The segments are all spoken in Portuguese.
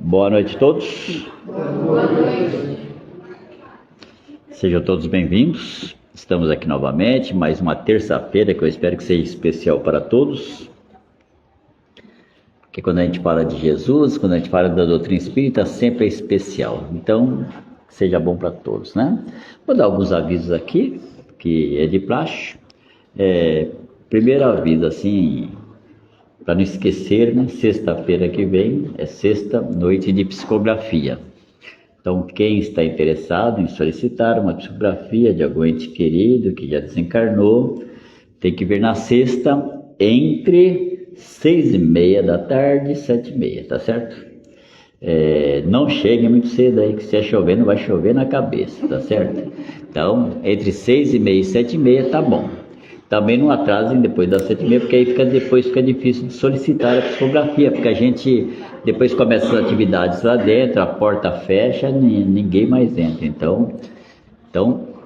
Boa noite a todos. Boa noite. Sejam todos bem-vindos. Estamos aqui novamente, mais uma terça-feira que eu espero que seja especial para todos. Porque quando a gente fala de Jesus, quando a gente fala da doutrina espírita, sempre é especial. Então, seja bom para todos, né? Vou dar alguns avisos aqui, que é de praxe. Primeiro aviso, assim, para não esquecer, né? Sexta-feira que vem é sexta noite de psicografia. Então, quem está interessado em solicitar uma psicografia de algum ente querido que já desencarnou, tem que vir na sexta entre 6h30 da tarde e 7h30, tá certo? Não chegue muito cedo aí, que se é chovendo, vai chover na cabeça, tá certo? Então, entre 6h30 e 7h30 tá bom. Também não atrasem depois das 7h30, porque aí depois fica difícil de solicitar a psicografia, porque a gente depois começa as atividades lá dentro, a porta fecha, ninguém mais entra. Então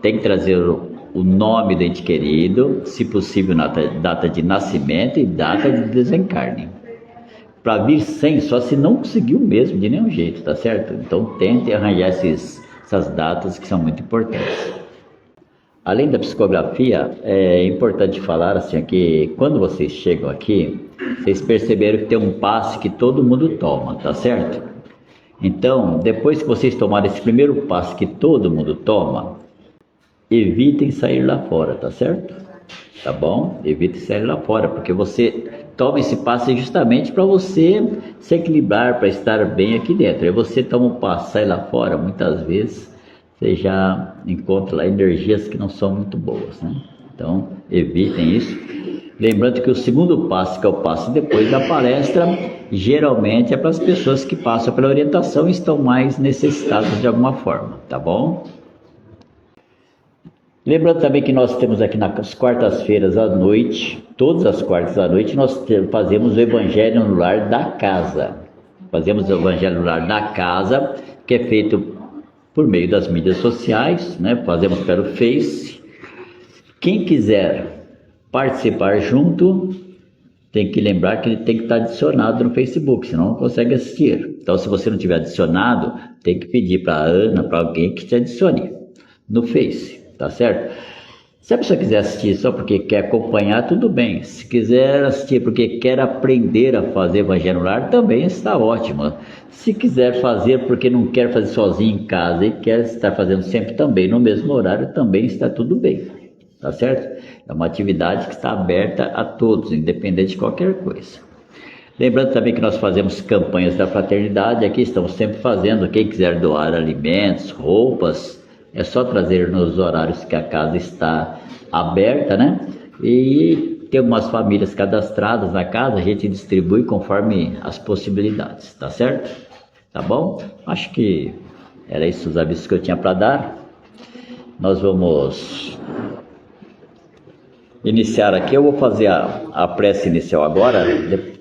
tem que trazer o nome do ente querido, se possível data de nascimento e data de desencarne. Para vir sem, só se não conseguiu mesmo, de nenhum jeito, tá certo? Então tente arranjar essas datas que são muito importantes. Além da psicografia, é importante falar assim, que quando vocês chegam aqui, vocês perceberam que tem um passe que todo mundo toma, tá certo? Então, depois que vocês tomarem esse primeiro passe que todo mundo toma, evitem sair lá fora, tá certo? Tá bom? Evitem sair lá fora, porque você toma esse passe justamente para você se equilibrar, para estar bem aqui dentro. Aí você toma um passe, sai lá fora, muitas vezes você já encontra lá energias que não são muito boas, né? Então, evitem isso. Lembrando que o segundo passo, que é o passo depois da palestra, geralmente é para as pessoas que passam pela orientação e estão mais necessitadas de alguma forma, tá bom? Lembrando também que nós temos aqui nas quartas-feiras à noite, todas as quartas à noite, nós fazemos o Evangelho no Lar da Casa. Fazemos o Evangelho no Lar da Casa, que é feito por meio das mídias sociais, né? Fazemos pelo Face. Quem quiser participar junto, tem que lembrar que ele tem que estar adicionado no Facebook, senão não consegue assistir. Então, se você não tiver adicionado, tem que pedir para a Ana, para alguém que te adicione no Face, tá certo? Se a pessoa quiser assistir só porque quer acompanhar, tudo bem. Se quiser assistir porque quer aprender a fazer Evangelho no Lar, também está ótimo. Se quiser fazer porque não quer fazer sozinho em casa e quer estar fazendo sempre também no mesmo horário, também está tudo bem, tá certo? É uma atividade que está aberta a todos, independente de qualquer coisa. Lembrando também que nós fazemos campanhas da fraternidade, aqui estamos sempre fazendo, quem quiser doar alimentos, roupas, é só trazer nos horários que a casa está aberta, né? E tem umas famílias cadastradas na casa, a gente distribui conforme as possibilidades, tá certo? Tá bom? Acho que era isso os avisos que eu tinha para dar. Nós vamos iniciar aqui, eu vou fazer a prece inicial agora,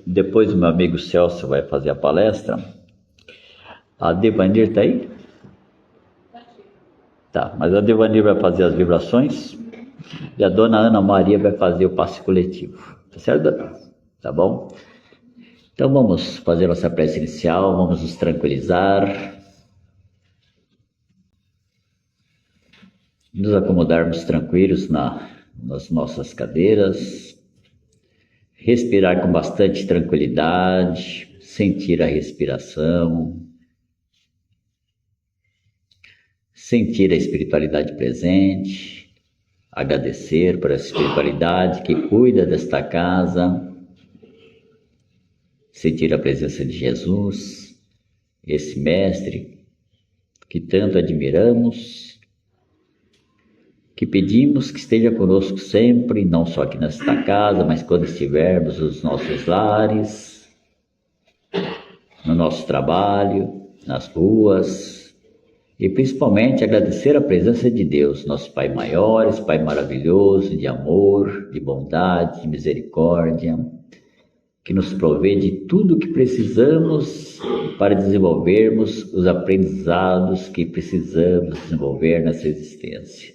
depois o meu amigo Celso vai fazer a palestra. A Devanir está aí? Tá, mas a Devanir vai fazer as vibrações e a dona Ana Maria vai fazer o passe coletivo. Tá certo, dona? Tá bom? Então vamos fazer nossa prece inicial, vamos nos tranquilizar, nos acomodarmos tranquilos nas nossas cadeiras, respirar com bastante tranquilidade, sentir a respiração, sentir a espiritualidade presente, agradecer por essa espiritualidade que cuida desta casa, sentir a presença de Jesus, esse mestre que tanto admiramos, que pedimos que esteja conosco sempre, não só aqui nesta casa, mas quando estivermos nos nossos lares, no nosso trabalho, nas ruas, e principalmente agradecer a presença de Deus, nosso Pai maior, esse Pai maravilhoso, de amor, de bondade, de misericórdia, que nos provê de tudo o que precisamos para desenvolvermos os aprendizados que precisamos desenvolver nessa existência.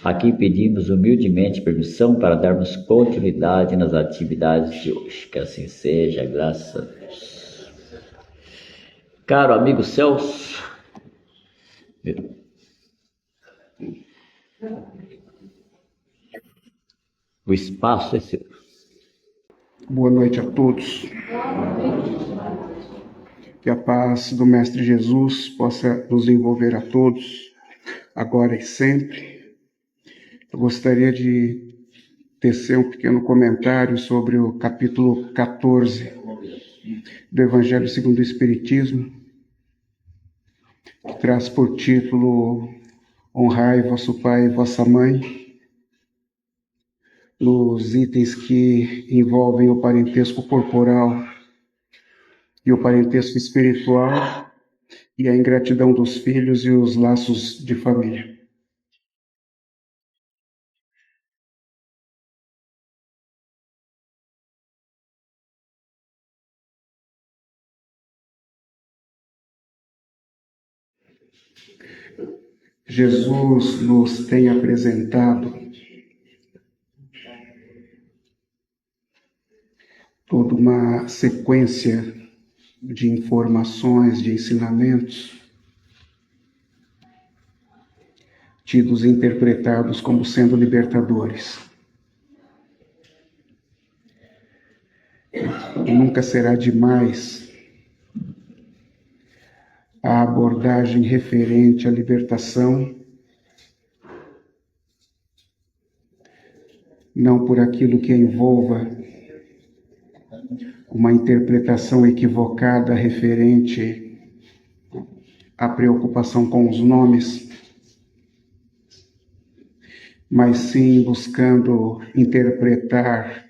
Aqui pedimos humildemente permissão para darmos continuidade nas atividades de hoje. Que assim seja, graças a Deus. Caro amigo Celso, o espaço é seu. Boa noite a todos. Que a paz do Mestre Jesus possa nos envolver a todos, agora e sempre. Eu gostaria de tecer um pequeno comentário sobre o capítulo 14 do Evangelho segundo o Espiritismo, que traz por título Honrai vosso pai e vossa mãe, nos itens que envolvem o parentesco corporal e o parentesco espiritual e a ingratidão dos filhos e os laços de família. Jesus nos tem apresentado toda uma sequência de informações, de ensinamentos, tidos e interpretados como sendo libertadores. E nunca será demais a abordagem referente à libertação, não por aquilo que envolva uma interpretação equivocada referente à preocupação com os nomes, mas sim buscando interpretar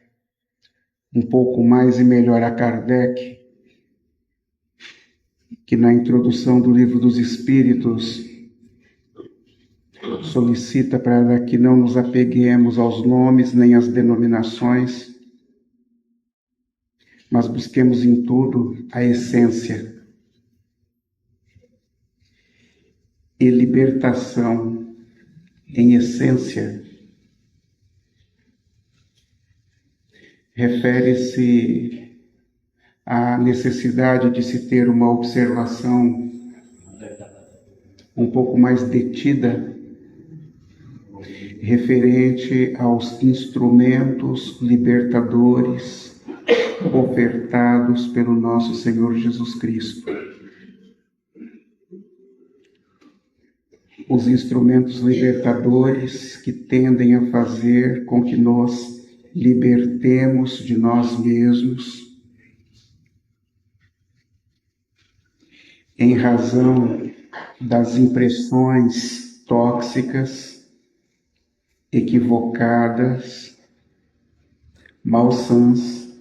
um pouco mais e melhor a Kardec, que na introdução do Livro dos Espíritos solicita para que não nos apeguemos aos nomes nem às denominações, mas busquemos em tudo a essência. E libertação, em essência, refere-se à necessidade de se ter uma observação um pouco mais detida referente aos instrumentos libertadores ofertados pelo nosso Senhor Jesus Cristo. Os instrumentos libertadores que tendem a fazer com que nós libertemos de nós mesmos em razão das impressões tóxicas, equivocadas, malsãs,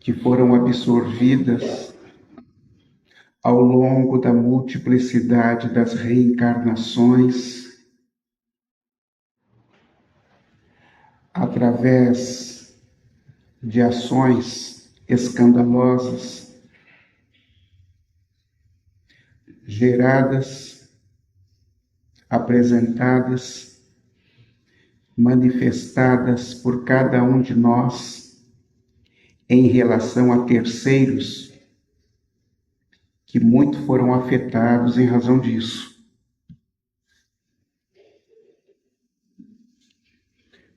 que foram absorvidas ao longo da multiplicidade das reencarnações, através de ações escandalosas, geradas, apresentadas, manifestadas por cada um de nós em relação a terceiros que muito foram afetados em razão disso.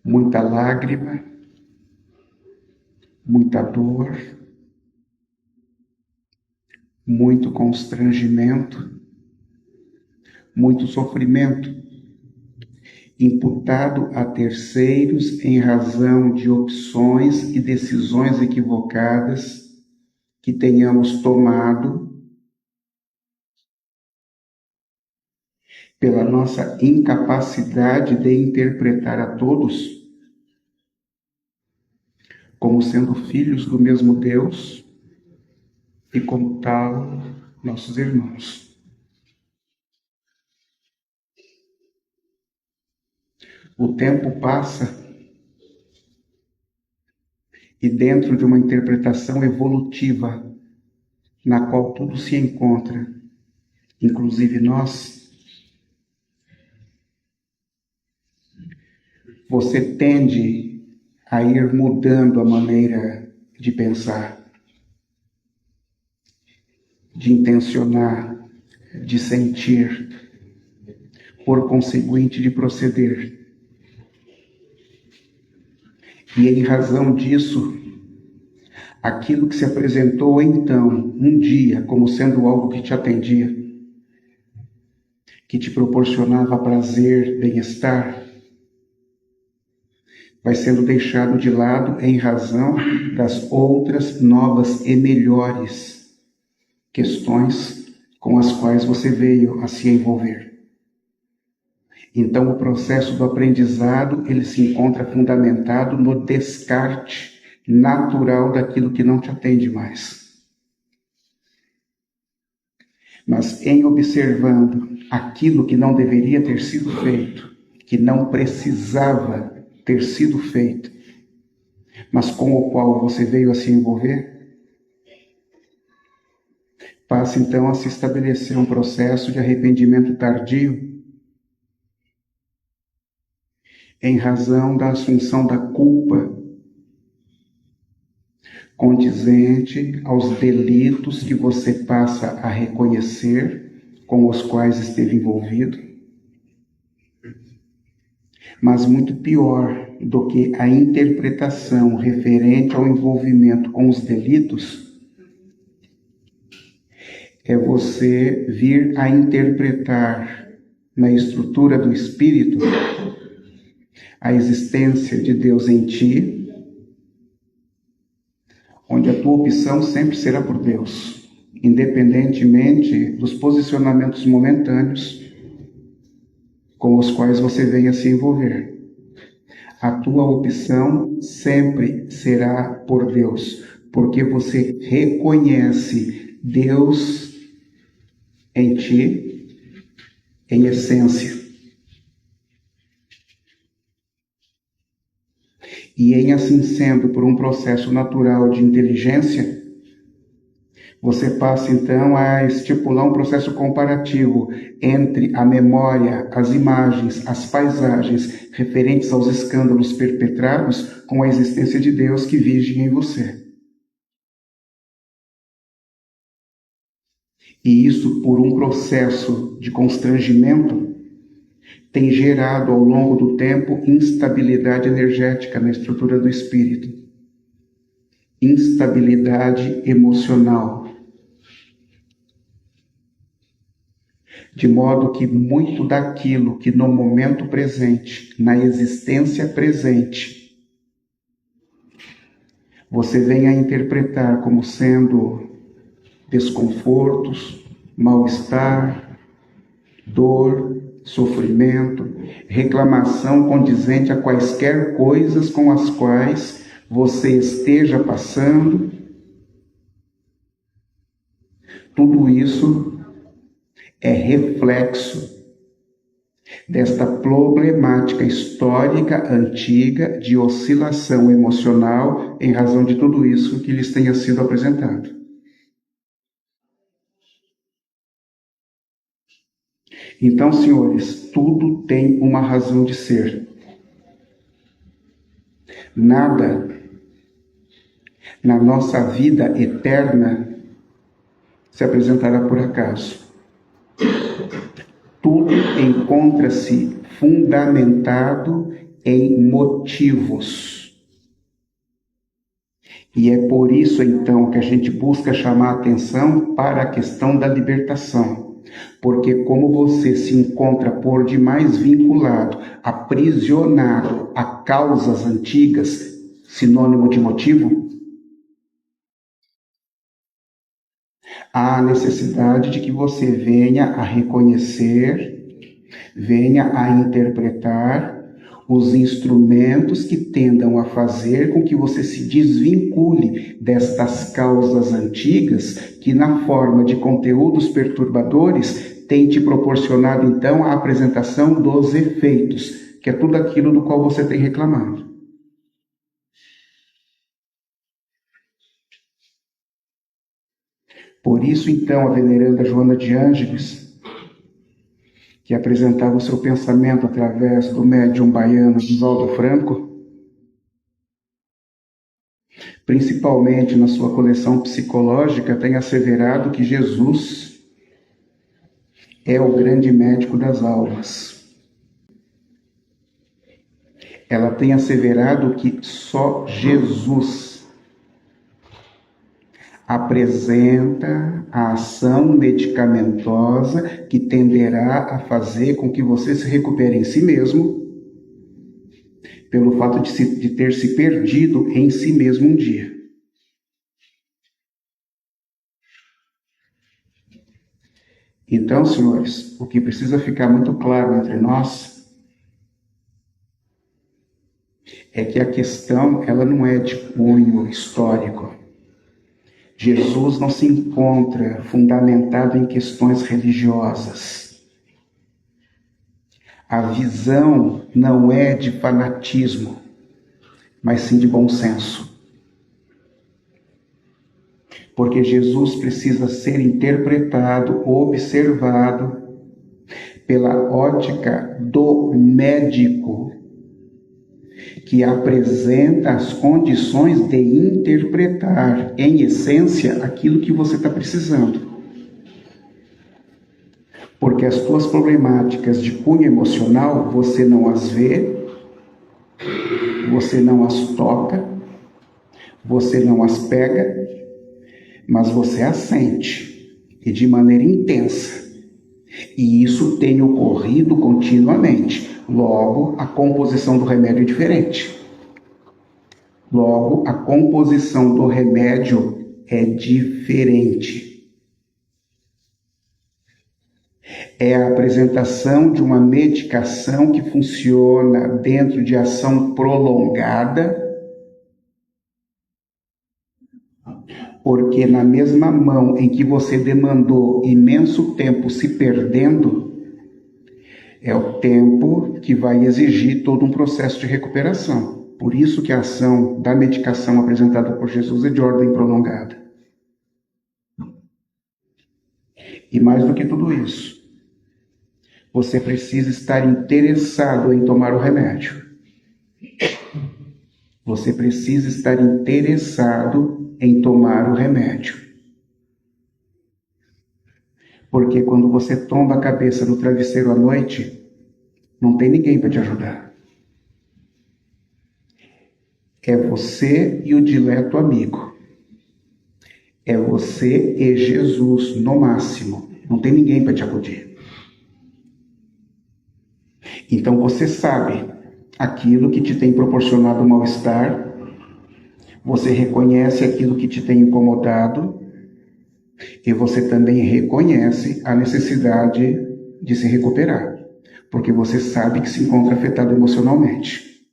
Muita lágrima, muita dor, muito constrangimento, muito sofrimento, imputado a terceiros em razão de opções e decisões equivocadas que tenhamos tomado pela nossa incapacidade de interpretar a todos como sendo filhos do mesmo Deus e, como tal, nossos irmãos. O tempo passa e, dentro de uma interpretação evolutiva, na qual tudo se encontra, inclusive nós, você tende a ir mudando a maneira de pensar. de intencionar, de sentir, por conseguinte de proceder. E em razão disso, aquilo que se apresentou então, um dia, como sendo algo que te atendia, que te proporcionava prazer, bem-estar, vai sendo deixado de lado em razão das outras novas e melhores questões com as quais você veio a se envolver. Então, o processo do aprendizado, ele se encontra fundamentado no descarte natural daquilo que não te atende mais. Mas em observando aquilo que não deveria ter sido feito, que não precisava ter sido feito, mas com o qual você veio a se envolver, passa então a se estabelecer um processo de arrependimento tardio, em razão da assunção da culpa condizente aos delitos que você passa a reconhecer com os quais esteve envolvido. Mas muito pior do que a interpretação referente ao envolvimento com os delitos é você vir a interpretar na estrutura do espírito a existência de Deus em ti, onde a tua opção sempre será por Deus, independentemente dos posicionamentos momentâneos com os quais você venha se envolver. A tua opção sempre será por Deus, porque você reconhece Deus em ti, em essência. E em assim sendo, por um processo natural de inteligência, você passa então a estipular um processo comparativo entre a memória, as imagens, as paisagens referentes aos escândalos perpetrados com a existência de Deus que vige em você. E isso, por um processo de constrangimento, tem gerado ao longo do tempo instabilidade energética na estrutura do espírito, instabilidade emocional, de modo que muito daquilo que no momento presente, na existência presente, você vem a interpretar como sendo desconfortos, mal-estar, dor, sofrimento, reclamação condizente a quaisquer coisas com as quais você esteja passando, tudo isso é reflexo desta problemática histórica antiga de oscilação emocional em razão de tudo isso que lhes tenha sido apresentado. Então, senhores, tudo tem uma razão de ser. Nada na nossa vida eterna se apresentará por acaso. Tudo encontra-se fundamentado em motivos. E é por isso, então, que a gente busca chamar a atenção para a questão da libertação. Porque como você se encontra por demais vinculado, aprisionado a causas antigas, sinônimo de motivo, há a necessidade de que você venha a reconhecer, venha a interpretar os instrumentos que tendam a fazer com que você se desvincule destas causas antigas que, na forma de conteúdos perturbadores, têm te proporcionado, então, a apresentação dos efeitos, que é tudo aquilo do qual você tem reclamado. Por isso, então, a veneranda Joana de Ângeles, que apresentava o seu pensamento através do médium baiano Divaldo Franco, principalmente na sua coleção psicológica, tem asseverado que Jesus é o grande médico das almas. Ela tem asseverado que só Jesus apresenta a ação medicamentosa que tenderá a fazer com que você se recupere em si mesmo, pelo fato de ter se perdido em si mesmo um dia. Então, senhores, o que precisa ficar muito claro entre nós é que a questão ela não é de cunho histórico. Jesus não se encontra fundamentado em questões religiosas. A visão não é de fanatismo, mas sim de bom senso. Porque Jesus precisa ser interpretado, observado pela ótica do médico, que apresenta as condições de interpretar, em essência, aquilo que você está precisando. Porque as tuas problemáticas de cunho emocional, você não as vê, você não as toca, você não as pega, mas você as sente, e de maneira intensa. E isso tem ocorrido continuamente. Logo, a composição do remédio é diferente. Logo, a composição do remédio é diferente. É a apresentação de uma medicação que funciona dentro de ação prolongada, porque na mesma mão em que você demandou imenso tempo se perdendo, é o tempo que vai exigir todo um processo de recuperação. Por isso que a ação da medicação apresentada por Jesus é de ordem prolongada. E mais do que tudo isso, você precisa estar interessado em tomar o remédio. Você precisa estar interessado em tomar o remédio. Porque quando você tomba a cabeça no travesseiro à noite, não tem ninguém para te ajudar. É você e o dileto amigo. É você e Jesus, no máximo. Não tem ninguém para te acudir. Então você sabe aquilo que te tem proporcionado mal-estar, você reconhece aquilo que te tem incomodado, e você também reconhece a necessidade de se recuperar, porque você sabe que se encontra afetado emocionalmente.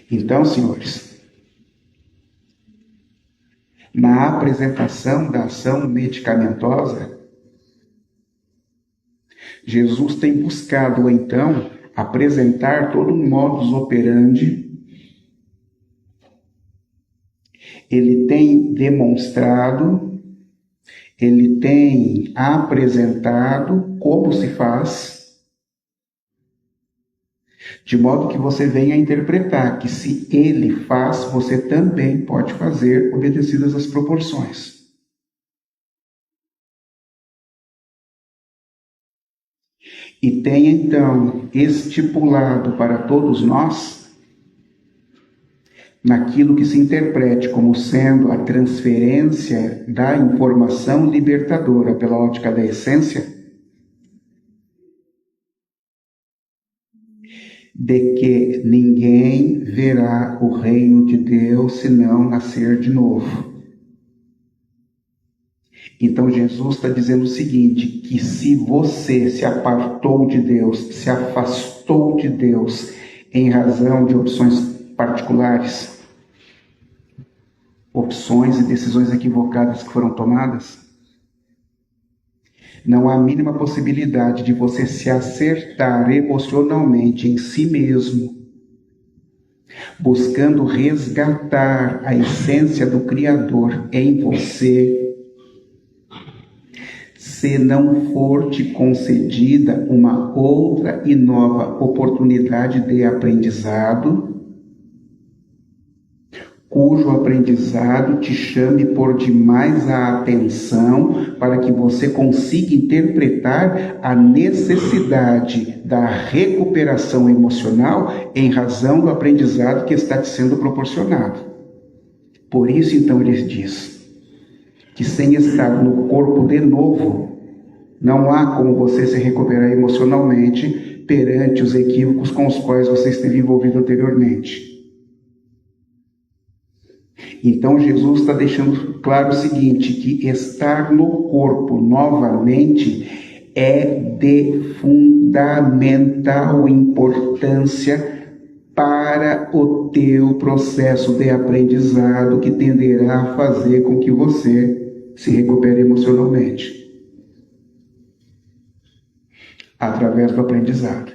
Então, senhores, na apresentação da ação medicamentosa, Jesus tem buscado, então, apresentar todo um modus operandi. Ele tem demonstrado, ele tem apresentado como se faz, de modo que você venha a interpretar que se ele faz, você também pode fazer, obedecidas as proporções. E tem então estipulado para todos nós, naquilo que se interprete como sendo a transferência da informação libertadora pela ótica da essência, de que ninguém verá o reino de Deus se não nascer de novo. Então Jesus está dizendo o seguinte, que se você se apartou de Deus, se afastou de Deus em razão de opções particulares, opções e decisões equivocadas que foram tomadas, não há a mínima possibilidade de você se acertar emocionalmente em si mesmo, buscando resgatar a essência do Criador em você, se não for te concedida uma outra e nova oportunidade de aprendizado, cujo aprendizado te chame por demais a atenção para que você consiga interpretar a necessidade da recuperação emocional em razão do aprendizado que está te sendo proporcionado. Por isso, então, ele diz que sem estar no corpo de novo, não há como você se recuperar emocionalmente perante os equívocos com os quais você esteve envolvido anteriormente. Então Jesus está deixando claro o seguinte, que estar no corpo novamente é de fundamental importância para o teu processo de aprendizado, que tenderá a fazer com que você se recupere emocionalmente através do aprendizado.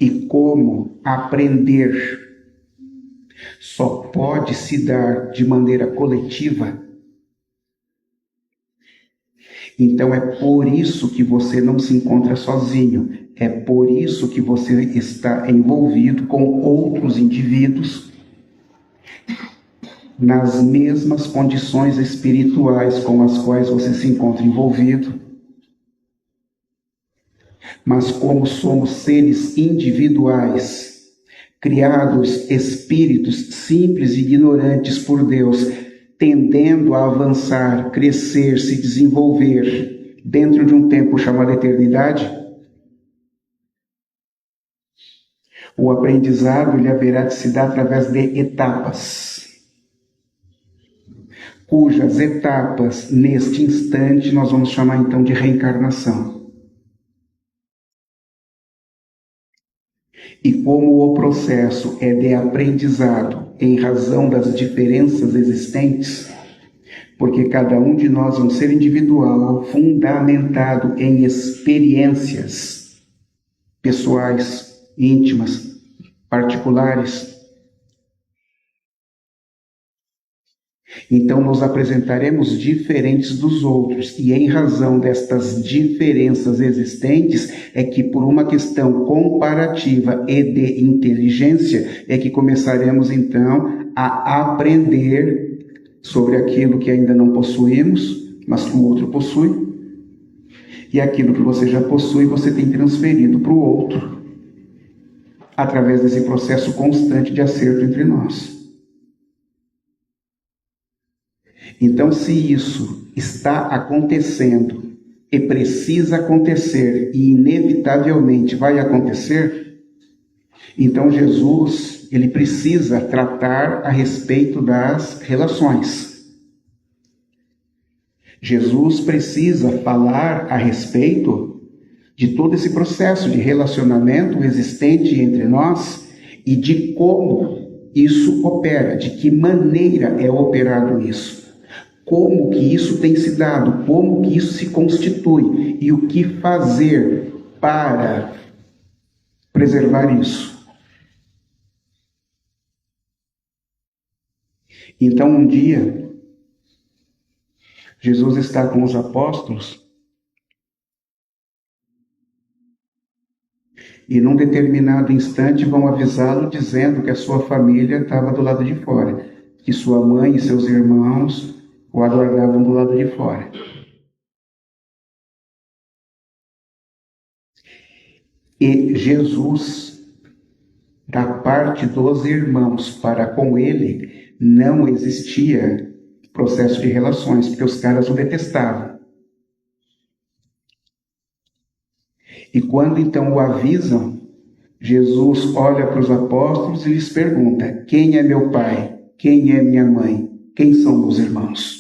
E como aprender só pode se dar de maneira coletiva, então é por isso que você não se encontra sozinho, é por isso que você está envolvido com outros indivíduos nas mesmas condições espirituais com as quais você se encontra envolvido. Mas como somos seres individuais, criados espíritos simples e ignorantes por Deus, tendendo a avançar, crescer, se desenvolver dentro de um tempo chamado eternidade, o aprendizado ele haverá de se dar através de etapas, cujas etapas, neste instante, nós vamos chamar então de reencarnação. E como o processo é de aprendizado em razão das diferenças existentes, porque cada um de nós é um ser individual fundamentado em experiências pessoais, íntimas, particulares. Então nos apresentaremos diferentes dos outros, e em razão destas diferenças existentes é que por uma questão comparativa e de inteligência é que começaremos então a aprender sobre aquilo que ainda não possuímos, mas que o outro possui, e aquilo que você já possui você tem transferido para o outro, através desse processo constante de acerto entre nós. Então, se isso está acontecendo e precisa acontecer e inevitavelmente vai acontecer, então Jesus ele precisa tratar a respeito das relações. Jesus precisa falar a respeito de todo esse processo de relacionamento existente entre nós e de como isso opera, de que maneira é operado isso. Como que isso tem se dado, como que isso se constitui e o que fazer para preservar isso. Então, um dia, Jesus está com os apóstolos e num determinado instante vão avisá-lo dizendo que a sua família estava do lado de fora, que sua mãe e seus irmãos o aguardavam do lado de fora. E Jesus, da parte dos irmãos para com ele, não existia processo de relações, porque os caras o detestavam. E quando então o avisam, Jesus olha para os apóstolos e lhes pergunta: quem é meu pai? Quem é minha mãe? Quem são meus irmãos?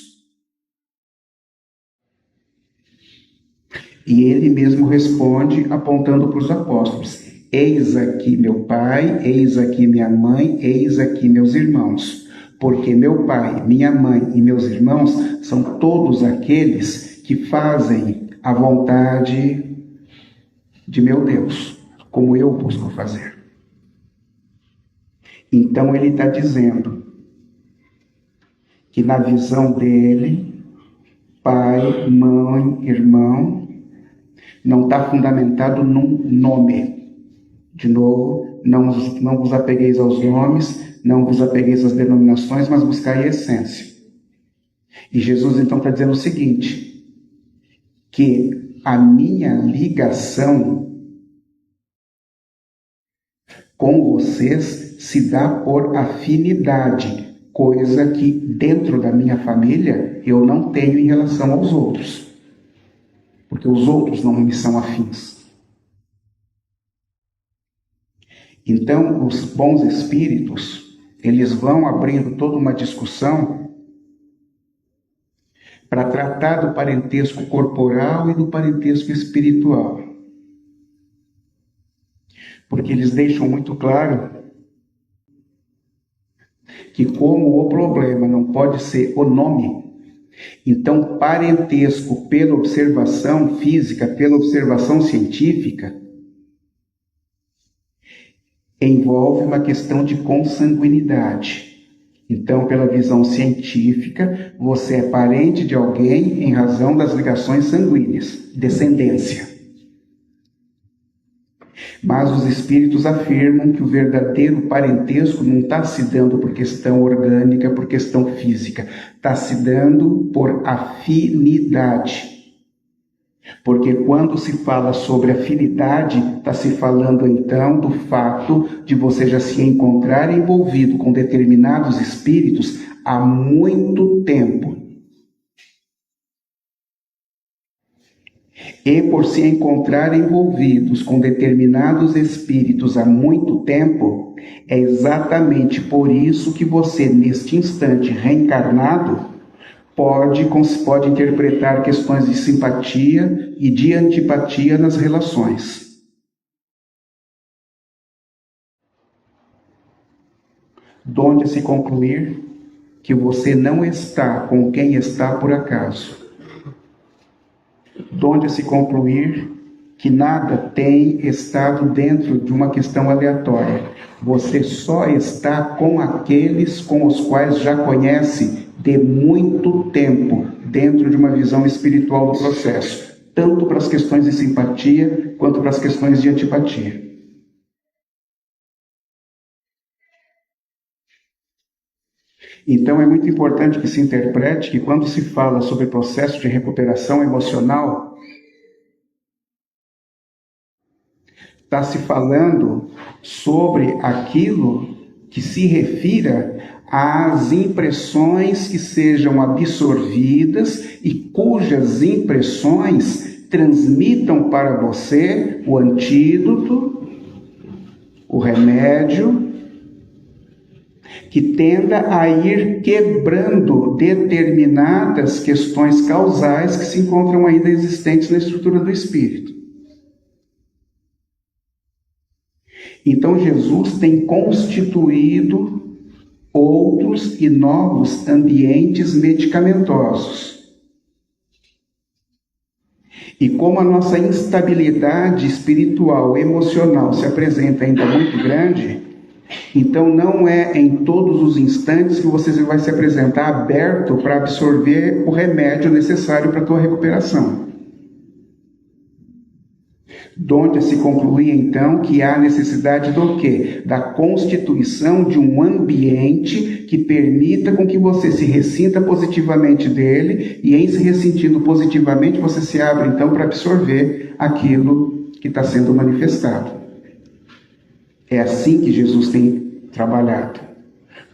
E ele mesmo responde apontando para os apóstolos: eis aqui meu pai, eis aqui minha mãe, eis aqui meus irmãos. Porque meu pai, minha mãe e meus irmãos são todos aqueles que fazem a vontade de meu Deus, como eu busco fazer. Então ele está dizendo que na visão dele, pai, mãe, irmão, não está fundamentado num nome. De novo, não vos apegueis aos nomes, não vos apegueis às denominações, mas buscai a essência. E Jesus então está dizendo o seguinte, que a minha ligação com vocês se dá por afinidade, coisa que dentro da minha família eu não tenho em relação aos outros, porque os outros não me são afins. Então, os bons espíritos, eles vão abrindo toda uma discussão para tratar do parentesco corporal e do parentesco espiritual. Porque eles deixam muito claro que como o problema não pode ser o nome, então parentesco pela observação física, pela observação científica, envolve uma questão de consanguinidade. Então, pela visão científica, você é parente de alguém em razão das ligações sanguíneas, descendência. Mas os espíritos afirmam que o verdadeiro parentesco não está se dando por questão orgânica, por questão física, está se dando por afinidade. Porque quando se fala sobre afinidade, está se falando então do fato de você já se encontrar envolvido com determinados espíritos há muito tempo. E por se encontrar envolvidos com determinados espíritos há muito tempo, é exatamente por isso que você, neste instante reencarnado, pode interpretar questões de simpatia e de antipatia nas relações. Donde se concluir que você não está com quem está por acaso. Donde se concluir que nada tem estado dentro de uma questão aleatória. Você só está com aqueles com os quais já conhece de muito tempo, dentro de uma visão espiritual do processo, tanto para as questões de simpatia, quanto para as questões de antipatia. Então é muito importante que se interprete que quando se fala sobre processo de recuperação emocional, está se falando sobre aquilo que se refira às impressões que sejam absorvidas e cujas impressões transmitam para você o antídoto, o remédio, que tenda a ir quebrando determinadas questões causais que se encontram ainda existentes na estrutura do espírito. Então Jesus tem constituído outros e novos ambientes medicamentosos. E como a nossa instabilidade espiritual, emocional se apresenta ainda muito grande, então não é em todos os instantes que você vai se apresentar aberto para absorver o remédio necessário para a tua recuperação. Donde se conclui, então, que há necessidade do quê? Da constituição de um ambiente que permita com que você se ressinta positivamente dele e, em se ressentindo positivamente, você se abre, então, para absorver aquilo que está sendo manifestado. É assim que Jesus tem trabalhado.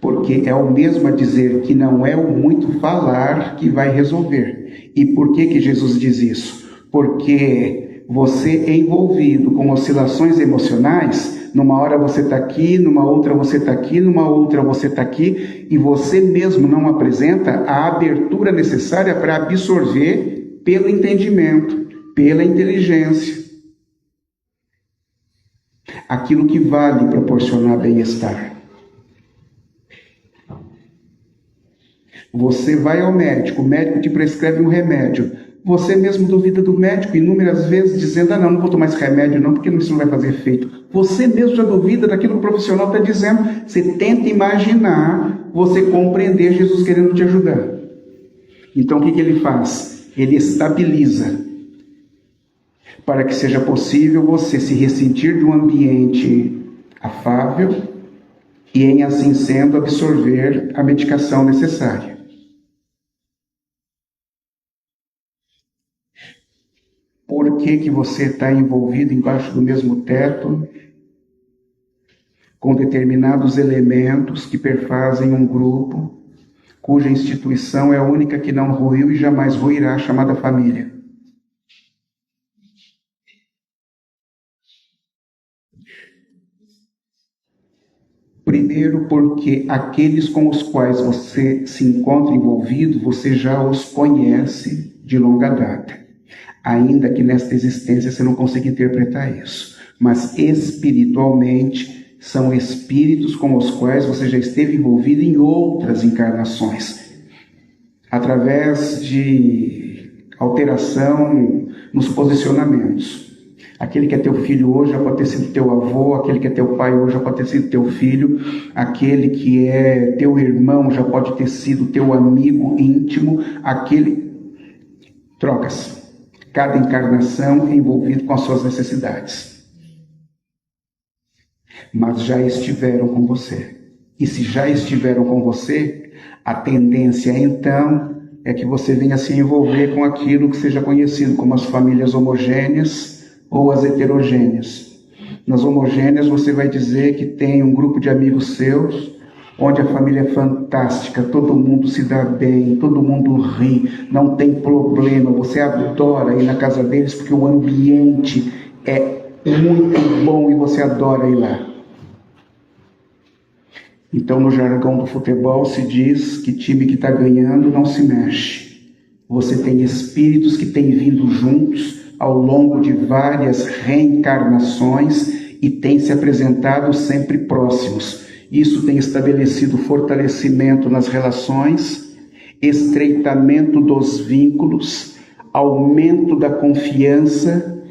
Porque é o mesmo a dizer que não é o muito falar que vai resolver. E por que Jesus diz isso? Porque você é envolvido com oscilações emocionais, numa hora você está aqui, numa outra você está aqui, numa outra você está aqui, e você mesmo não apresenta a abertura necessária para absorver pelo entendimento, pela inteligência, aquilo que vale proporcionar bem-estar. Você vai ao médico, o médico te prescreve um remédio. Você mesmo duvida do médico inúmeras vezes, dizendo, não vou tomar esse remédio não, porque isso não vai fazer efeito. Você mesmo já duvida daquilo que o profissional está dizendo. Você tenta imaginar você compreender Jesus querendo te ajudar. Então, o que ele faz? Ele estabiliza, para que seja possível você se ressentir de um ambiente afável e, em assim sendo, absorver a medicação necessária. Por que você está envolvido embaixo do mesmo teto com determinados elementos que perfazem um grupo cuja instituição é a única que não ruiu e jamais ruirá, chamada família? Primeiro, porque aqueles com os quais você se encontra envolvido, você já os conhece de longa data. Ainda que nesta existência você não consiga interpretar isso. Mas espiritualmente, são espíritos com os quais você já esteve envolvido em outras encarnações, através de alteração nos posicionamentos. Aquele que é teu filho hoje já pode ter sido teu avô, aquele que é teu pai hoje já pode ter sido teu filho, aquele que é teu irmão já pode ter sido teu amigo íntimo, trocas. Cada encarnação é envolvido com as suas necessidades. Mas já estiveram com você. E se já estiveram com você, a tendência então é que você venha se envolver com aquilo que seja conhecido como as famílias homogêneas ou as heterogêneas. Nas homogêneas você vai dizer que tem um grupo de amigos seus, onde a família é fantástica, todo mundo se dá bem, todo mundo ri, não tem problema, você adora ir na casa deles porque o ambiente é muito bom e você adora ir lá. Então, no jargão do futebol se diz que time que está ganhando não se mexe. Você tem espíritos que têm vindo juntos ao longo de várias reencarnações e têm se apresentado sempre próximos. Isso tem estabelecido fortalecimento nas relações, estreitamento dos vínculos, aumento da confiança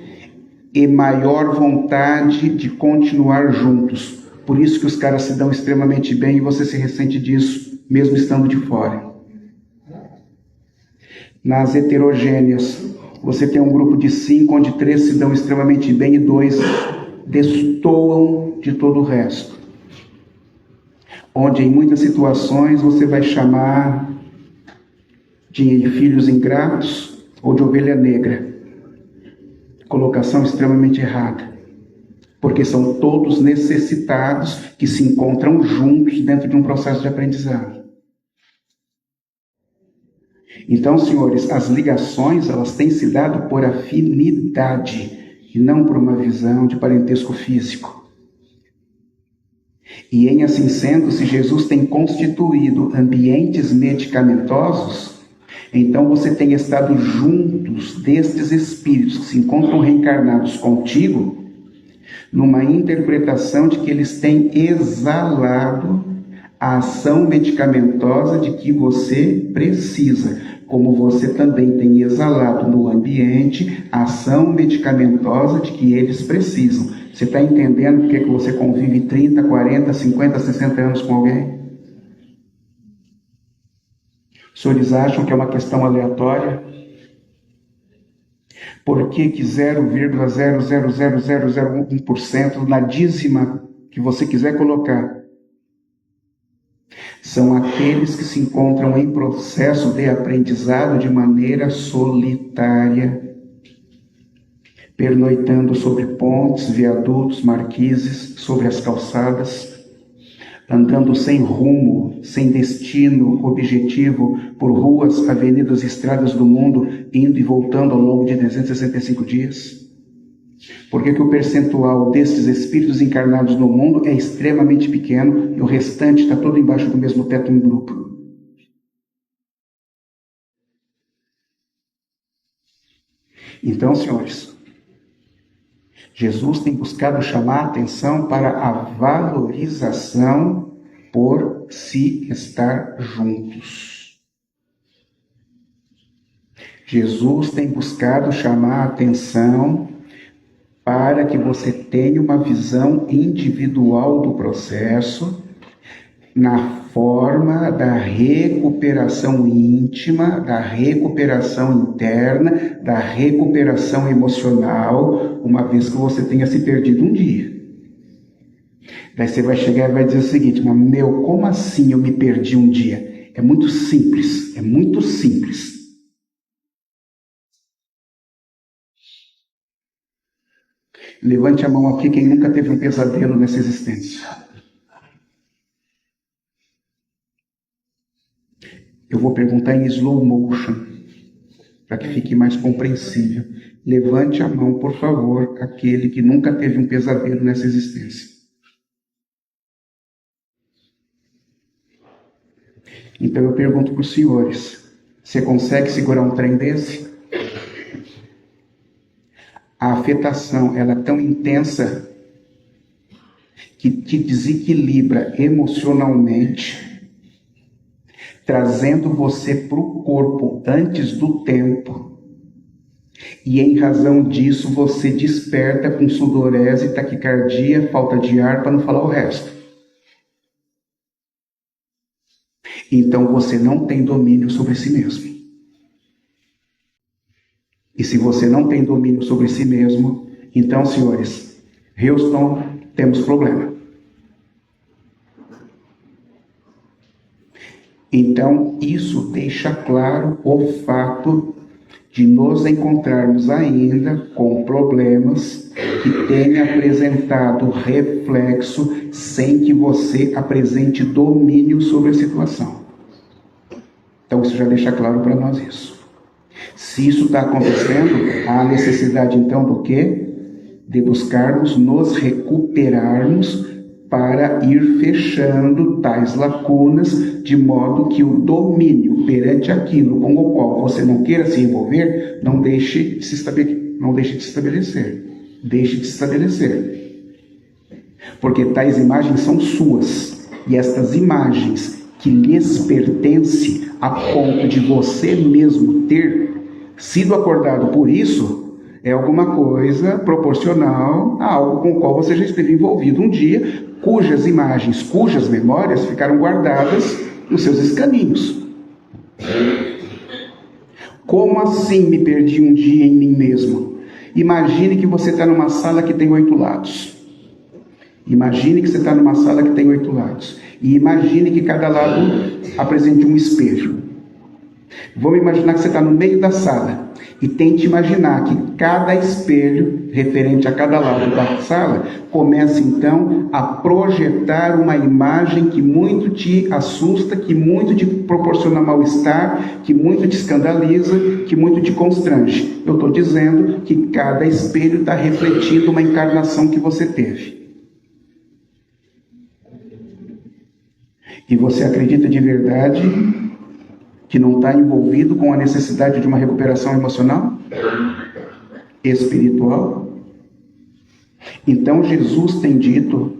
e maior vontade de continuar juntos. Por isso que os caras se dão extremamente bem e você se ressente disso, mesmo estando de fora. Nas heterogêneas, você tem um grupo de 5, onde 3 se dão extremamente bem e 2 destoam de todo o resto. Onde em muitas situações você vai chamar de filhos ingratos ou de ovelha negra. Colocação extremamente errada, porque são todos necessitados que se encontram juntos dentro de um processo de aprendizado. Então, senhores, as ligações elas têm se dado por afinidade e não por uma visão de parentesco físico. E em assim sendo, se Jesus tem constituído ambientes medicamentosos, então você tem estado juntos destes espíritos que se encontram reencarnados contigo, numa interpretação de que eles têm exalado a ação medicamentosa de que você precisa, como você também tem exalado no ambiente a ação medicamentosa de que eles precisam. Você está entendendo por que você convive 30, 40, 50, 60 anos com alguém? Os senhores acham que é uma questão aleatória? Por que 0,0000001% na dízima que você quiser colocar são aqueles que se encontram em processo de aprendizado de maneira solitária, pernoitando sobre pontes, viadutos, marquises, sobre as calçadas, andando sem rumo, sem destino objetivo, por ruas, avenidas e estradas do mundo, indo e voltando ao longo de 365 dias? Por que o percentual destes espíritos encarnados no mundo é extremamente pequeno e o restante está todo embaixo do mesmo teto em grupo? Então, senhores, Jesus tem buscado chamar a atenção para a valorização por se estar juntos. Jesus tem buscado chamar a atenção para que você tenha uma visão individual do processo, na forma da recuperação íntima, da recuperação interna, da recuperação emocional, uma vez que você tenha se perdido um dia. Daí você vai chegar e vai dizer o seguinte: mas meu, como assim eu me perdi um dia? É muito simples, é muito simples. Levante a mão aqui quem nunca teve um pesadelo nessa existência. Eu vou perguntar em slow motion, para que fique mais compreensível. Levante a mão, por favor, aquele que nunca teve um pesadelo nessa existência. Então eu pergunto para os senhores: você consegue segurar um trem desse? A afetação, ela é tão intensa que te desequilibra emocionalmente, trazendo você para o corpo antes do tempo. E em razão disso, você desperta com sudorese, taquicardia, falta de ar, para não falar o resto. Então você não tem domínio sobre si mesmo. E se você não tem domínio sobre si mesmo, então, senhores, Houston, temos problema. Então, isso deixa claro o fato de nos encontrarmos ainda com problemas que tenham apresentado reflexo sem que você apresente domínio sobre a situação. Então, isso já deixa claro para nós isso. Se isso está acontecendo, há necessidade então do quê? De buscarmos nos recuperarmos para ir fechando tais lacunas, de modo que o domínio perante aquilo com o qual você não queira se envolver, não deixe de se estabelecer. Deixe de se estabelecer. Porque tais imagens são suas, e estas imagens que lhes pertencem a ponto de você mesmo ter sido acordado por isso, é alguma coisa proporcional a algo com o qual você já esteve envolvido um dia, cujas imagens, cujas memórias ficaram guardadas nos seus escaninhos. Como assim me perdi um dia em mim mesmo? Imagine que você está numa sala que tem 8 lados. Imagine que você está numa sala que tem 8 lados. E imagine que cada lado apresente um espelho. Vamos imaginar que você está no meio da sala e tente imaginar que cada espelho, referente a cada lado da sala, começa então a projetar uma imagem que muito te assusta, que muito te proporciona mal-estar, que muito te escandaliza, que muito te constrange. Eu estou dizendo que cada espelho está refletindo uma encarnação que você teve. E você acredita de verdade que não está envolvido com a necessidade de uma recuperação emocional? Espiritual? Então Jesus tem dito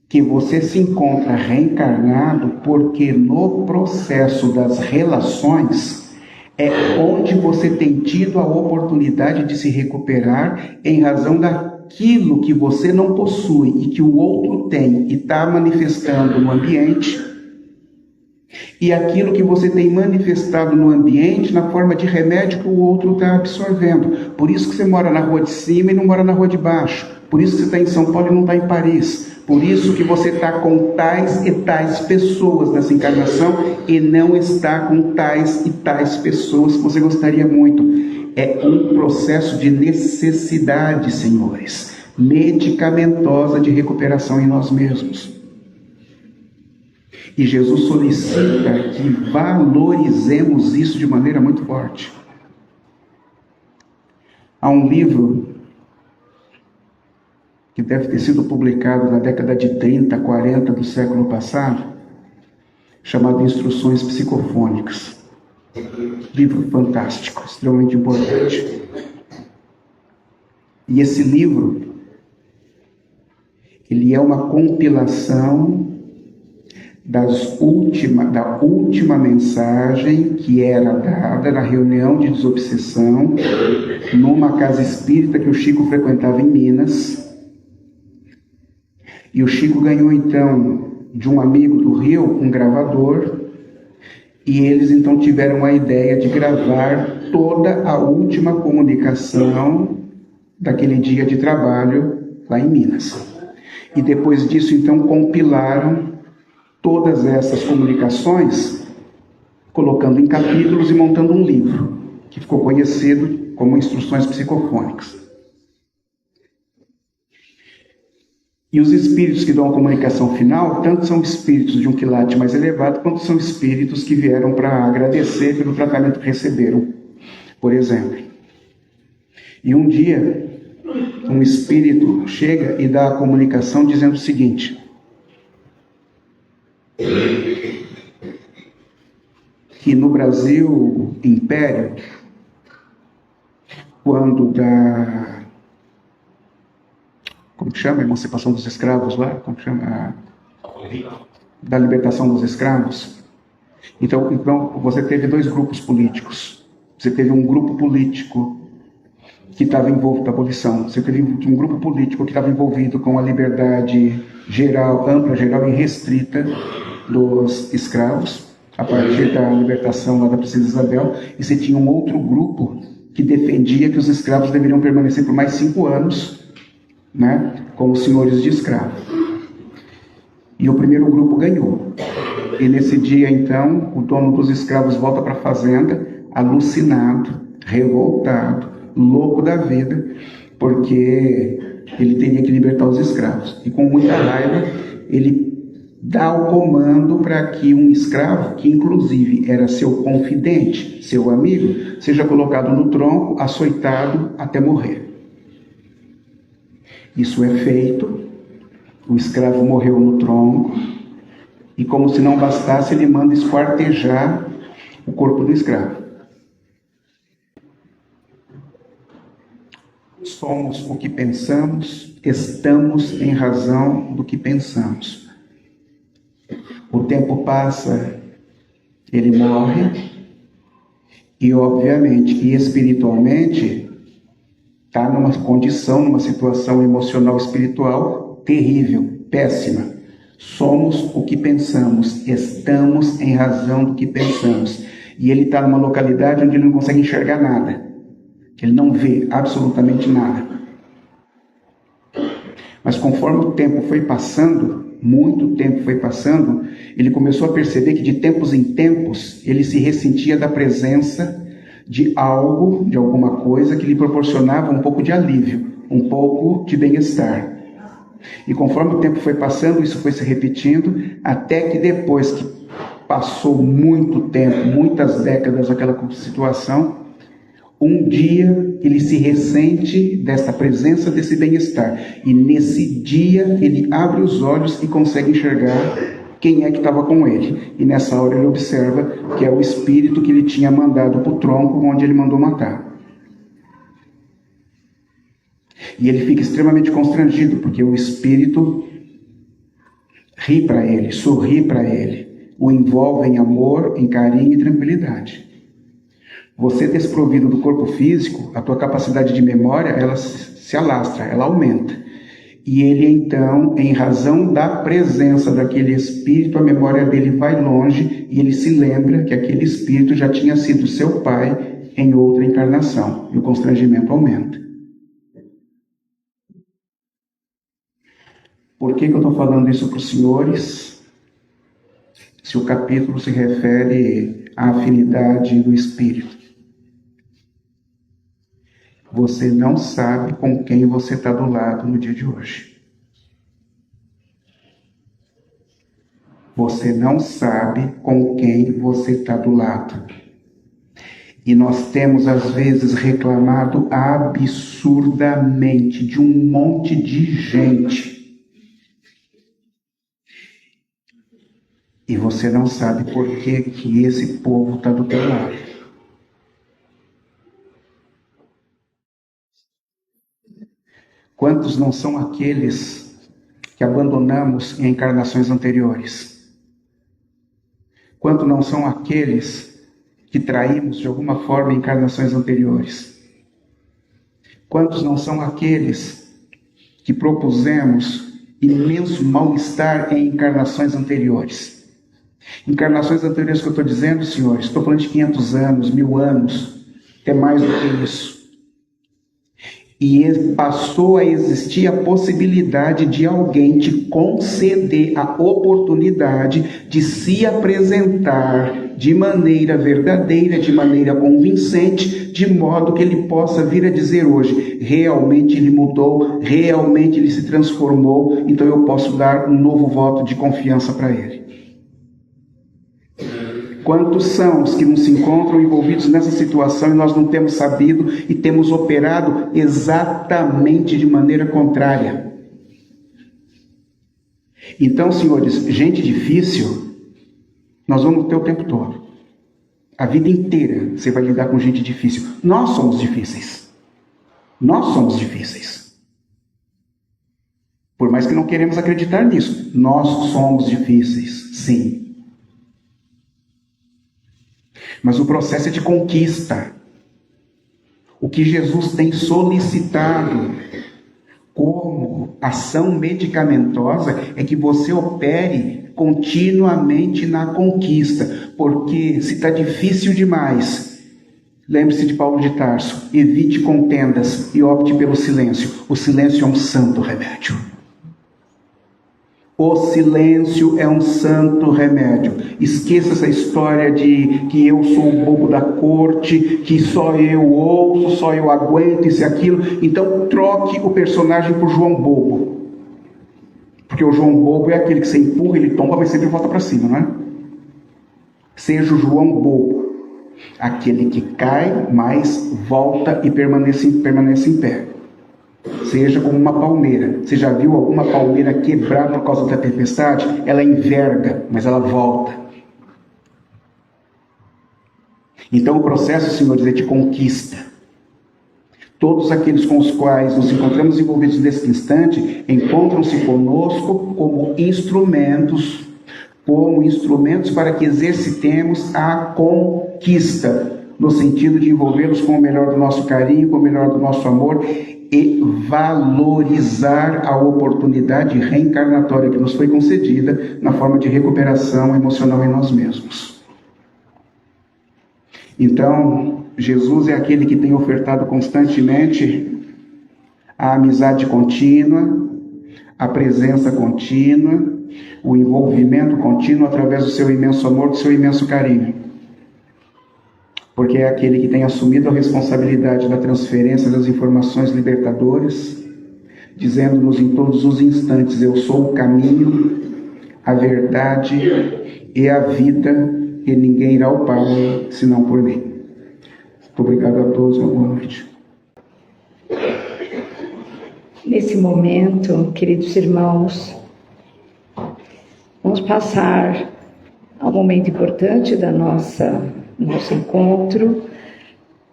que você se encontra reencarnado porque no processo das relações é onde você tem tido a oportunidade de se recuperar em razão daquilo que você não possui e que o outro tem e está manifestando no ambiente, e aquilo que você tem manifestado no ambiente na forma de remédio que o outro está absorvendo. Por isso que você mora na rua de cima e não mora na rua de baixo. Por isso que você está em São Paulo e não está em Paris. Por isso que você está com tais e tais pessoas nessa encarnação e não está com tais e tais pessoas que você gostaria muito. É um processo de necessidade, senhores, medicamentosa de recuperação em nós mesmos. E Jesus solicita que valorizemos isso de maneira muito forte. Há um livro que deve ter sido publicado na década de 30, 40 do século passado, chamado Instruções Psicofônicas. Livro fantástico, extremamente importante. E esse livro, ele é uma compilação da última mensagem que era dada na reunião de desobsessão numa casa espírita que o Chico frequentava em Minas. E o Chico ganhou então de um amigo do Rio, um gravador, e eles então tiveram a ideia de gravar toda a última comunicação daquele dia de trabalho lá em Minas. E depois disso, então, compilaram todas essas comunicações, colocando em capítulos e montando um livro, que ficou conhecido como Instruções Psicofônicas. E os espíritos que dão a comunicação final, tanto são espíritos de um quilate mais elevado, quanto são espíritos que vieram para agradecer pelo tratamento que receberam, por exemplo. E um dia, um espírito chega e dá a comunicação dizendo o seguinte: que no Brasil Império, quando como que chama? A emancipação dos escravos lá? Como que chama? Da libertação dos escravos. Então, você teve dois grupos políticos. Você teve um grupo político que estava envolvido com a abolição. Você teve um grupo político que estava envolvido com a liberdade geral, ampla, geral e restrita dos escravos, a partir da libertação lá da Princesa Isabel. E você tinha um outro grupo que defendia que os escravos deveriam permanecer por mais 5 anos, né, como senhores de escravo. E o primeiro grupo ganhou. E nesse dia, então, o dono dos escravos volta para a fazenda, alucinado, revoltado, louco da vida, porque ele teria que libertar os escravos. E com muita raiva, ele dá o comando para que um escravo, que inclusive era seu confidente, seu amigo, seja colocado no tronco, açoitado até morrer. Isso é feito, o escravo morreu no tronco, e como se não bastasse, ele manda esquartejar o corpo do escravo. Somos o que pensamos, estamos em razão do que pensamos. O tempo passa, ele morre, e obviamente, e espiritualmente, está numa condição, numa situação emocional espiritual terrível, péssima. Somos o que pensamos, estamos em razão do que pensamos. E ele está numa localidade onde ele não consegue enxergar nada. Ele não vê absolutamente nada. Mas conforme o tempo foi passando, muito tempo foi passando, ele começou a perceber que de tempos em tempos ele se ressentia da presença de algo, de alguma coisa que lhe proporcionava um pouco de alívio, um pouco de bem-estar. E conforme o tempo foi passando, isso foi se repetindo, até que depois que passou muito tempo, muitas décadas aquela situação, um dia ele se ressente dessa presença, desse bem-estar. E nesse dia ele abre os olhos e consegue enxergar quem é que estava com ele. E nessa hora ele observa que é o espírito que ele tinha mandado para o tronco onde ele mandou matar. E ele fica extremamente constrangido, porque o espírito ri para ele, sorri para ele, o envolve em amor, em carinho e tranquilidade. Você desprovido do corpo físico, a tua capacidade de memória, ela se alastra, ela aumenta. E ele então, em razão da presença daquele espírito, a memória dele vai longe e ele se lembra que aquele espírito já tinha sido seu pai em outra encarnação. E o constrangimento aumenta. Por que eu estou falando isso para os senhores? Se o capítulo se refere à afinidade do espírito. Você não sabe com quem você está do lado no dia de hoje. Você não sabe com quem você está do lado. E nós temos, às vezes, reclamado absurdamente de um monte de gente. E você não sabe por que esse povo está do teu lado. Quantos não são aqueles que abandonamos em encarnações anteriores? Quantos não são aqueles que traímos de alguma forma em encarnações anteriores? Quantos não são aqueles que propusemos imenso mal-estar em encarnações anteriores. Encarnações anteriores que eu estou dizendo, senhores, estou falando de 500 anos, 1000 anos, até mais do que isso. E passou a existir a possibilidade de alguém te conceder a oportunidade de se apresentar de maneira verdadeira, de maneira convincente, de modo que ele possa vir a dizer hoje, realmente ele mudou, realmente ele se transformou, então eu posso dar um novo voto de confiança para ele. Quantos são os que não se encontram envolvidos nessa situação e nós não temos sabido e temos operado exatamente de maneira contrária? Então, senhores, gente difícil, nós vamos ter o tempo todo. A vida inteira você vai lidar com gente difícil. Nós somos difíceis. Nós somos difíceis. Por mais que não queremos acreditar nisso, nós somos difíceis, sim. Mas o processo é de conquista. O que Jesus tem solicitado como ação medicamentosa é que você opere continuamente na conquista. Porque se está difícil demais, lembre-se de Paulo de Tarso, evite contendas e opte pelo silêncio. O silêncio é um santo remédio. O silêncio é um santo remédio. Esqueça essa história de que eu sou o bobo da corte, que só eu ouço, só eu aguento isso e aquilo. Então troque o personagem por João Bobo. Porque o João Bobo é aquele que você empurra, ele tomba, mas sempre volta para cima, não é? Seja o João Bobo, aquele que cai, mas volta e permanece em pé. Seja como uma palmeira. Você já viu alguma palmeira quebrar por causa da tempestade? Ela enverga, mas ela volta. Então o processo, senhores, é de conquista. Todos aqueles com os quais nos encontramos envolvidos nesse instante encontram-se conosco como instrumentos para que exercitemos a conquista, no sentido de envolvê-los com o melhor do nosso carinho, com o melhor do nosso amor, e valorizar a oportunidade reencarnatória que nos foi concedida na forma de recuperação emocional em nós mesmos. Então, Jesus é aquele que tem ofertado constantemente a amizade contínua, a presença contínua, o envolvimento contínuo através do seu imenso amor, do seu imenso carinho. Porque é aquele que tem assumido a responsabilidade da transferência das informações libertadoras, dizendo-nos em todos os instantes, eu sou o caminho, a verdade e a vida, e ninguém irá ao Pai senão por mim. Muito obrigado a todos, uma boa noite. Nesse momento, queridos irmãos, vamos passar ao momento importante da nosso encontro,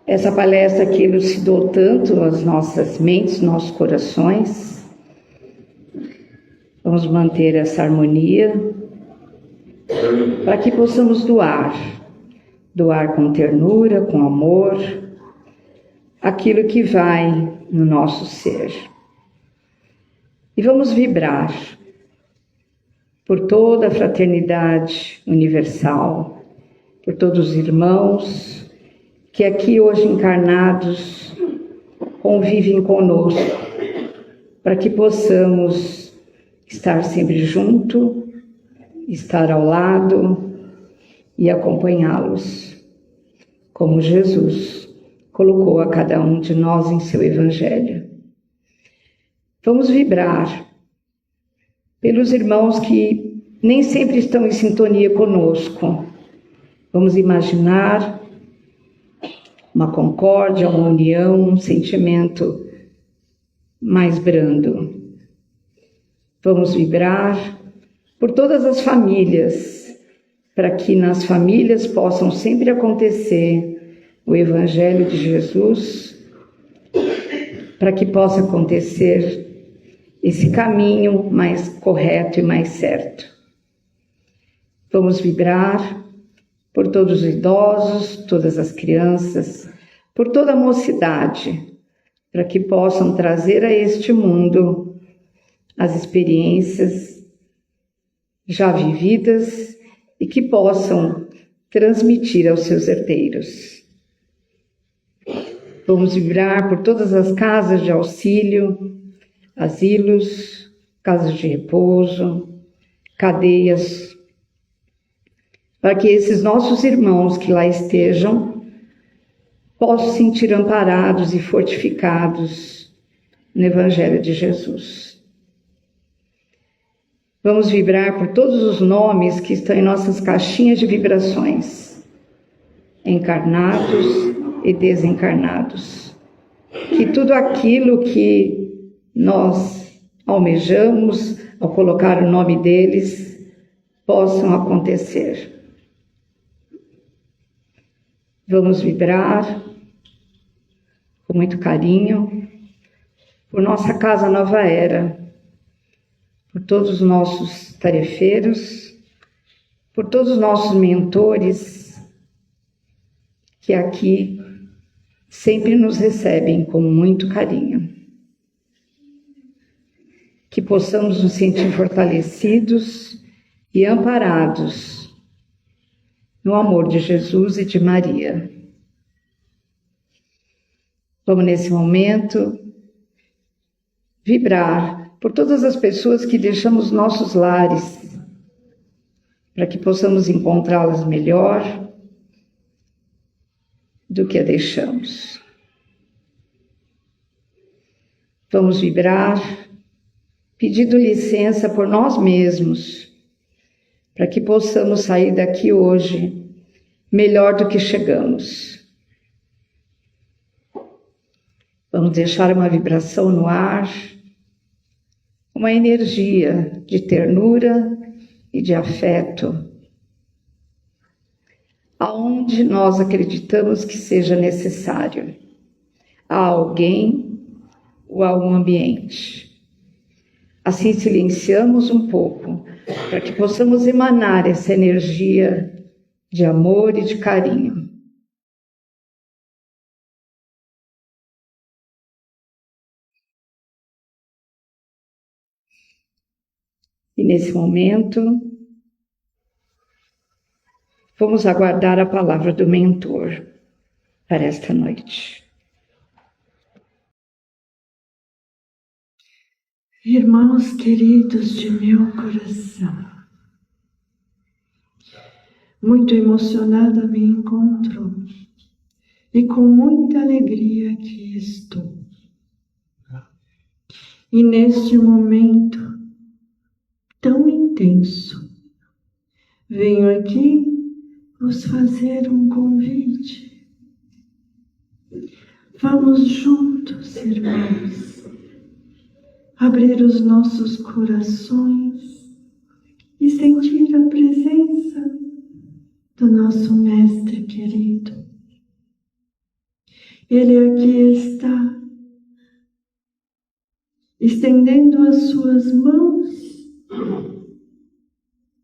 essa palestra que elucidou tanto as nossas mentes, nossos corações. Vamos manter essa harmonia para que possamos doar com ternura, com amor, aquilo que vai no nosso ser. E vamos vibrar por toda a fraternidade universal, por todos os irmãos que aqui hoje encarnados convivem conosco, para que possamos estar sempre junto, estar ao lado e acompanhá-los, como Jesus colocou a cada um de nós em seu Evangelho. Vamos vibrar pelos irmãos que nem sempre estão em sintonia conosco. Vamos imaginar uma concórdia, uma união, um sentimento mais brando. Vamos vibrar por todas as famílias, para que nas famílias possam sempre acontecer o Evangelho de Jesus, para que possa acontecer esse caminho mais correto e mais certo. Vamos vibrar por todos os idosos, todas as crianças, por toda a mocidade, para que possam trazer a este mundo as experiências já vividas e que possam transmitir aos seus herdeiros. Vamos vibrar por todas as casas de auxílio, asilos, casas de repouso, cadeias, para que esses nossos irmãos que lá estejam possam se sentir amparados e fortificados no Evangelho de Jesus. Vamos vibrar por todos os nomes que estão em nossas caixinhas de vibrações, encarnados e desencarnados. Que tudo aquilo que nós almejamos ao colocar o nome deles possam acontecer. Vamos vibrar com muito carinho por nossa Casa Nova Era, por todos os nossos tarefeiros, por todos os nossos mentores que aqui sempre nos recebem com muito carinho. Que possamos nos sentir fortalecidos e amparados no amor de Jesus e de Maria. Vamos, nesse momento, vibrar por todas as pessoas que deixamos nossos lares, para que possamos encontrá-las melhor do que a deixamos. Vamos vibrar pedindo licença por nós mesmos, para que possamos sair daqui hoje melhor do que chegamos. Vamos deixar uma vibração no ar, uma energia de ternura e de afeto, aonde nós acreditamos que seja necessário, a alguém ou a um ambiente. Assim silenciamos um pouco, para que possamos emanar essa energia de amor e de carinho. E nesse momento, vamos aguardar a palavra do mentor para esta noite. Irmãos queridos de meu coração, muito emocionada me encontro e com muita alegria aqui estou. E neste momento tão intenso, venho aqui vos fazer um convite. Vamos juntos, irmãos, abrir os nossos corações e sentir a presença do nosso Mestre querido. Ele aqui está, estendendo as suas mãos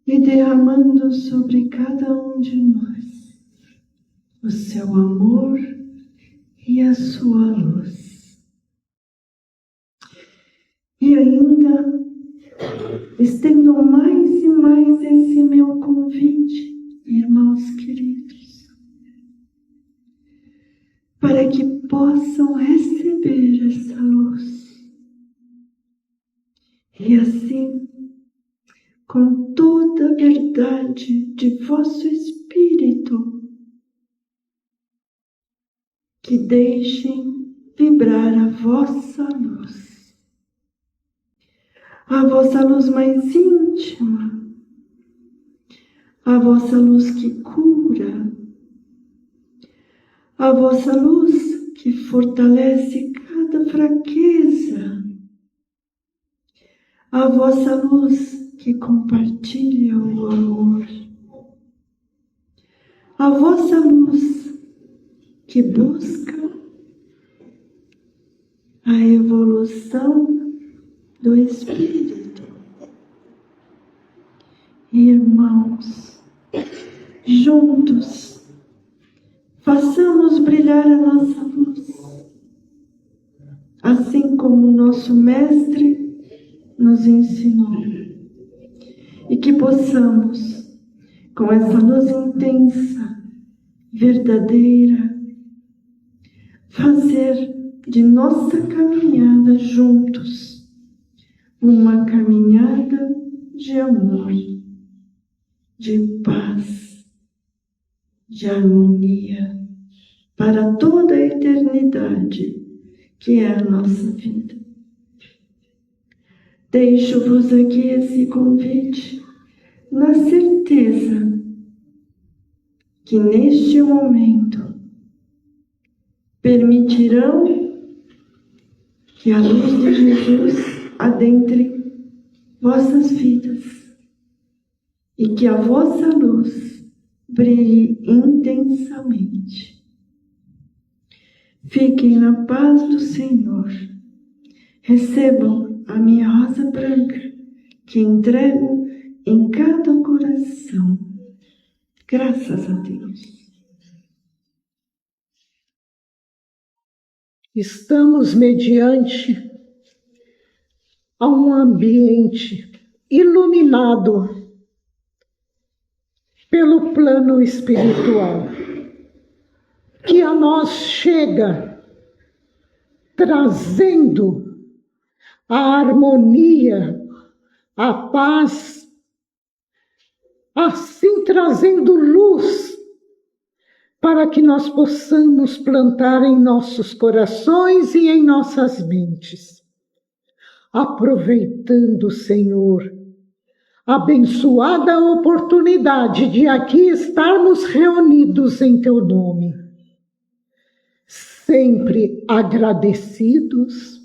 e derramando sobre cada um de nós o seu amor e a sua luz. E ainda estendo mais e mais esse meu convite, irmãos queridos, para que possam receber essa luz. E assim, com toda a verdade de vosso espírito, que deixem vibrar a vossa luz mais íntima, a vossa luz que cura, a vossa luz que fortalece cada fraqueza, a vossa luz que compartilha o amor, a vossa luz que busca a evolução do Espírito. Irmãos, juntos, façamos brilhar a nossa luz, assim como o nosso Mestre nos ensinou. E que possamos, com essa luz intensa, verdadeira, fazer de nossa caminhada juntos uma caminhada de amor, de paz, de harmonia para toda a eternidade que é a nossa vida. Deixo-vos aqui esse convite, na certeza que neste momento permitirão que a luz de Jesus adentre vossas vidas e que a vossa luz brilhe intensamente. Fiquem na paz do Senhor. Recebam a minha rosa branca, que entrego em cada coração. Graças a Deus. Estamos mediante a um ambiente iluminado pelo plano espiritual, que a nós chega trazendo a harmonia, a paz, assim trazendo luz para que nós possamos plantar em nossos corações e em nossas mentes. Aproveitando, Senhor, a abençoada oportunidade de aqui estarmos reunidos em Teu nome, sempre agradecidos.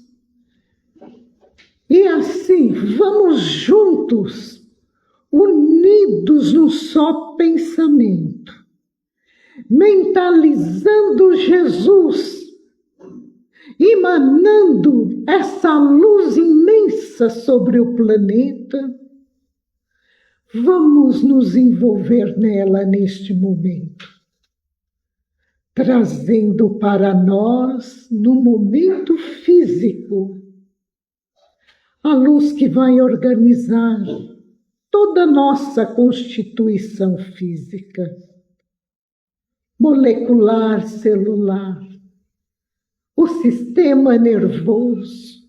E assim, vamos juntos, unidos num só pensamento, mentalizando Jesus, emanando essa luz imensa sobre o planeta. Vamos nos envolver nela neste momento, trazendo para nós, no momento físico, a luz que vai organizar toda a nossa constituição física, molecular, celular, o sistema nervoso,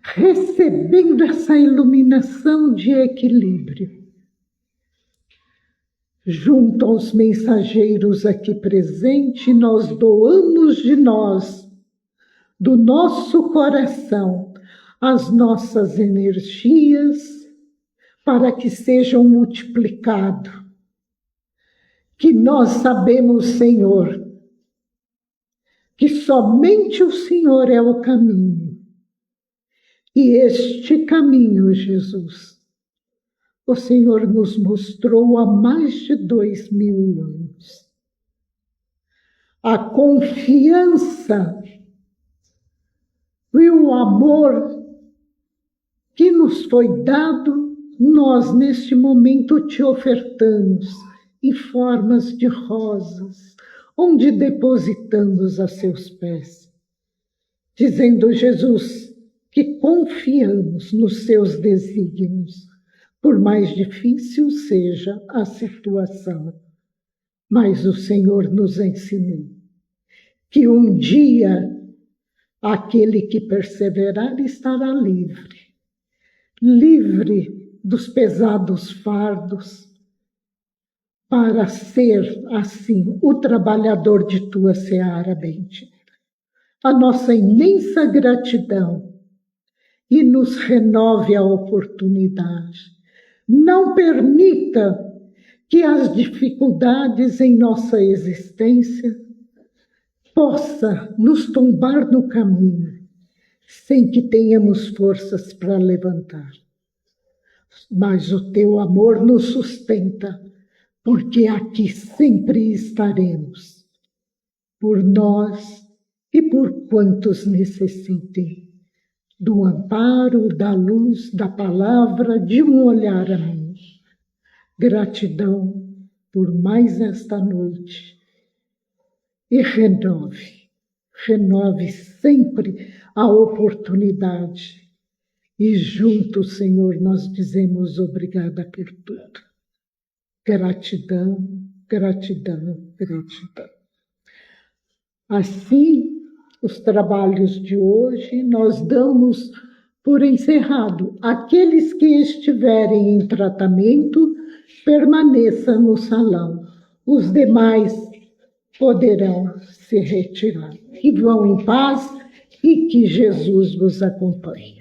recebendo essa iluminação de equilíbrio. Junto aos mensageiros aqui presentes, nós doamos de nós, do nosso coração, as nossas energias para que sejam multiplicadas. Que nós sabemos, Senhor, que somente o Senhor é o caminho. E este caminho, Jesus, o Senhor nos mostrou há mais de 2000 anos. A confiança e o amor que nos foi dado, nós neste momento te ofertamos em formas de rosas, onde depositamos a seus pés, dizendo, Jesus, que confiamos nos seus desígnios, por mais difícil seja a situação. Mas o Senhor nos ensinou que um dia aquele que perseverar estará livre, livre dos pesados fardos, para ser, assim, o trabalhador de tua seara bendita. A nossa imensa gratidão e nos renove a oportunidade. Não permita que as dificuldades em nossa existência possa nos tombar no caminho, sem que tenhamos forças para levantar. Mas o teu amor nos sustenta, porque aqui sempre estaremos, por nós e por quantos necessitem do amparo, da luz, da palavra, de um olhar amigo. Gratidão por mais esta noite. E renove sempre a oportunidade E juntos, Senhor, nós dizemos obrigada por tudo. Gratidão, gratidão, gratidão. Assim, os trabalhos de hoje nós damos por encerrado. Aqueles que estiverem em tratamento, permaneçam no salão. Os demais poderão se retirar. Que vão em paz e que Jesus vos acompanhe.